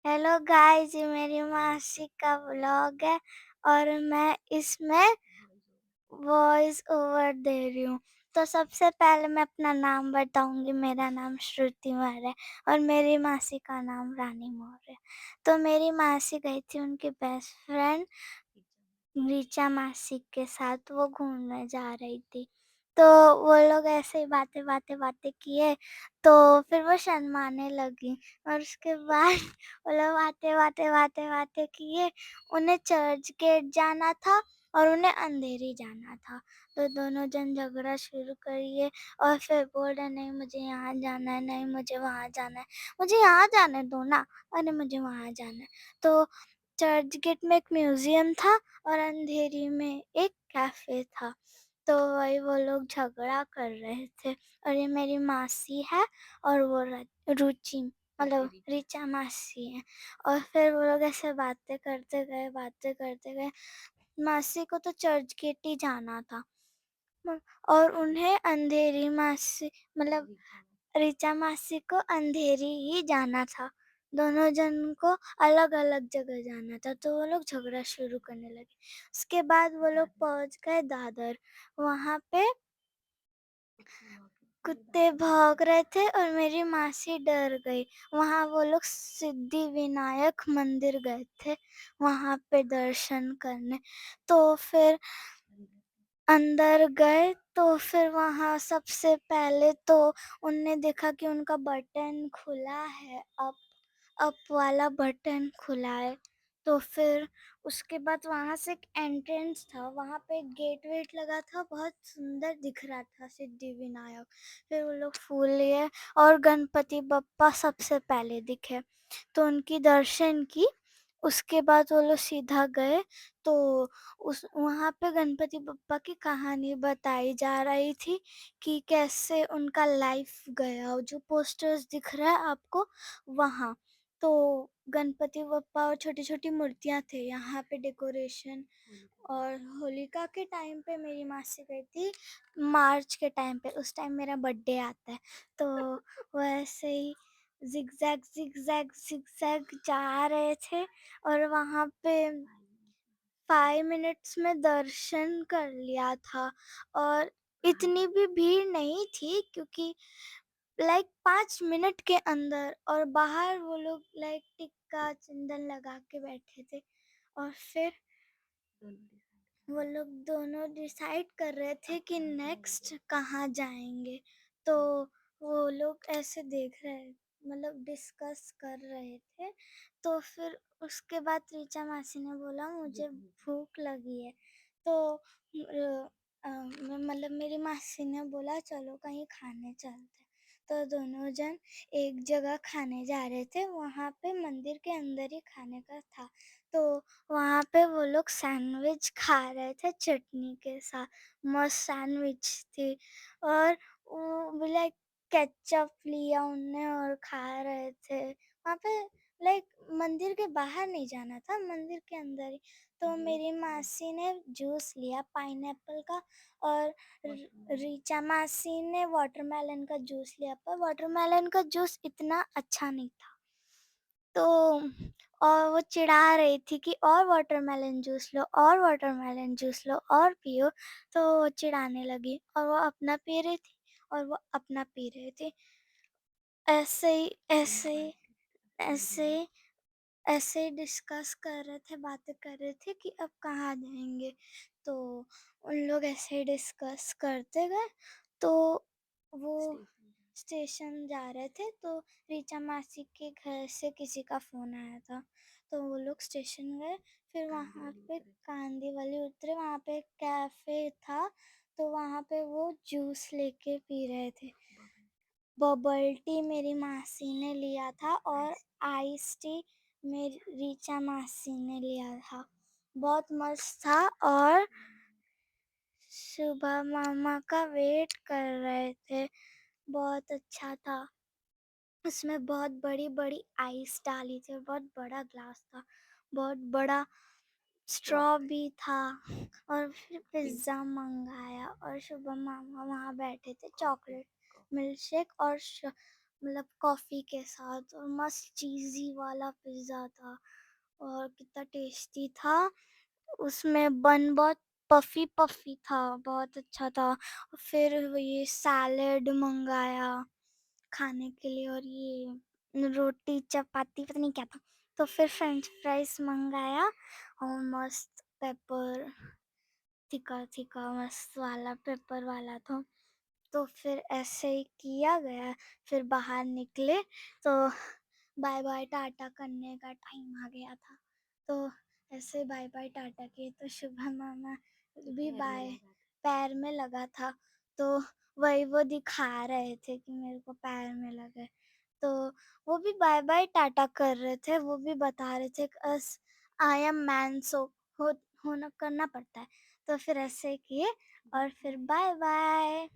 Hello guys, ये मेरी मासी का व्लॉग है और मैं इसमें वॉइस ओवर दे रही हूँ। तो सबसे पहले मैं अपना नाम बताऊँगी। मेरा नाम श्रुति मौर्य है और मेरी मासी का नाम रानी मौर्य है। तो मेरी मासी गई थी उनकी बेस्ट फ्रेंड ऋचा मासी के साथ, वो घूमने जा रही थी। तो वो लोग ऐसे ही बातें किए, तो फिर वो शर्माने लगी और उसके बाद वो लोग बातें किए। उन्हें चर्च गेट जाना था और उन्हें अंधेरी जाना था। तो दोनों जन झगड़ा शुरू करिए और फिर बोल रहे नहीं मुझे यहाँ जाना है, नहीं मुझे वहाँ जाना है, मुझे यहाँ जाने दो ना, अरे मुझे वहाँ जाना है। तो चर्च गेट में एक म्यूजियम था और अंधेरी में एक कैफे था। तो वही वो लोग झगड़ा कर रहे थे और ये मेरी मासी है और वो रुचि मतलब ऋचा मासी है। और फिर वो लोग ऐसे बातें करते गए। मासी को तो चर्च गेट ही जाना था और उन्हें अंधेरी मासी मतलब ऋचा मासी को अंधेरी ही जाना था। दोनों जन को अलग-अलग जगह जाना था, तो वो लोग झगड़ा शुरू करने लगे। उसके बाद वो लोग पहुँच गए दादर। वहाँ पे कुत्ते भौंक रहे थे और मेरी मासी डर गई। वहाँ वो लोग सिद्धिविनायक मंदिर गए थे, वहाँ पे दर्शन करने। तो फिर अंदर गए तो फिर वहाँ सबसे पहले तो उनने देखा कि उनका बटन खुला है, अप वाला बटन खुला है। तो फिर उसके बाद वहाँ से एक एंट्रेंस था, वहाँ पे एक गेट वेट लगा था, बहुत सुंदर दिख रहा था सिद्धिविनायक। फिर वो लोग फूल लिए और गणपति बप्पा सबसे पहले दिखे, तो उनकी दर्शन की। उसके बाद वो लोग सीधा गए, तो उस वहाँ पे गणपति बप्पा की कहानी बताई जा रही थी कि कैसे उनका लाइफ गया, और जो पोस्टर्स दिख रहा है आपको वहाँ। तो गणपति बप्पा और छोटी-छोटी मूर्तियाँ थे, यहाँ पे डेकोरेशन। और होलिका के टाइम पे मेरी मासी गई थी, मार्च के टाइम पे, उस टाइम मेरा बर्थडे आता है। तो वो ऐसे ही ज़िगज़ैग जा रहे थे और वहाँ पे 5 मिनट्स में दर्शन कर लिया था। और इतनी भी भीड़ नहीं थी क्योंकि लाइक 5 मिनट के अंदर, और बाहर वो लोग लाइक टिक्का चंदन लगा के बैठे थे। और फिर वो लोग दोनों डिसाइड कर रहे थे कि नेक्स्ट कहाँ जाएंगे। तो वो लोग ऐसे देख रहे मतलब डिस्कस कर रहे थे। तो फिर उसके बाद ऋचा मासी ने बोला मुझे भूख लगी है। तो मतलब मेरी मासी ने बोला चलो कहीं खाने चलते। तो दोनों जन एक जगह खाने जा रहे थे, वहाँ पे मंदिर के अंदर ही खाने का था। तो वहाँ पे वो लोग सैंडविच खा रहे थे चटनी के साथ, मस्त सैंडविच थी। और वो लाइक केचप लिया उनने और खा रहे थे। वहाँ पे लाइक मंदिर के बाहर नहीं जाना था, मंदिर के अंदर ही। तो मेरी मासी ने जूस लिया पाइनएप्पल का और रीचा मासी ने वाटरमेलन का जूस लिया, पर वाटरमेलन का जूस इतना अच्छा नहीं था। तो और वो चिढ़ा रही थी कि और वाटरमेलन जूस लो और वाटरमेलन जूस लो और पियो। तो वो चिढ़ाने लगी और वो अपना पी रही थी और वो अपना पी रहे थे। ऐसे ही ऐसे ही डिस्कस कर रहे थे, बातें कर रहे थे कि अब कहाँ जाएंगे। तो उन लोग ऐसे ही डिस्कस करते गए। तो वो स्टेशन जा रहे थे, तो रीचा मासी के घर से किसी का फ़ोन आया था। तो वो लोग स्टेशन गए, फिर वहाँ पे कांदी वाली उतरे, वहाँ पे एक कैफ़े था। तो वहाँ पे वो जूस लेके पी रहे थे। बबल टी मेरी मासी ने लिया था और आइस टी मेरी रीचा मासी ने लिया था। बहुत मस्त था और सुबह मामा का वेट कर रहे थे। बहुत अच्छा था। उसमें बहुत बड़ी-बड़ी आइस डाली थी और बहुत बड़ा ग्लास था। बहुत बड़ा स्ट्रॉ भी था और फिर पिज़्ज़ा मँगाया और शुभम मामा वहाँ बैठे थे, चॉकलेट मिल्कशेक और मतलब कॉफ़ी के साथ, और मस्त चीज़ी वाला पिज़्ज़ा था और कितना टेस्टी था। उसमें बन बहुत पफ़ी-पफ़ी था, बहुत अच्छा था। फिर वो ये सैलेड मँगाया खाने के लिए, और ये रोटी, चपाती पता नहीं क्या था। तो फिर फ्रेंच फ्राइज़ मँगाया और मस्त पेपर तीखा-तीखा मस्त वाला पेपर वाला था। तो फिर ऐसे ही किया गया, फिर बाहर निकले तो बाय-बाय टाटा करने का टाइम आ गया था। तो ऐसे बाय-बाय टाटा किए तो शुभम मामा भी बाय पैर में लगा था, तो वही वो दिखा रहे थे कि मेरे को पैर में लगा है। तो वो भी बाय-बाय टाटा कर रहे थे, वो भी बता रहे थे आई एम मैन सो हो होना करना पड़ता है। तो फिर ऐसे किए और फिर बाय-बाय।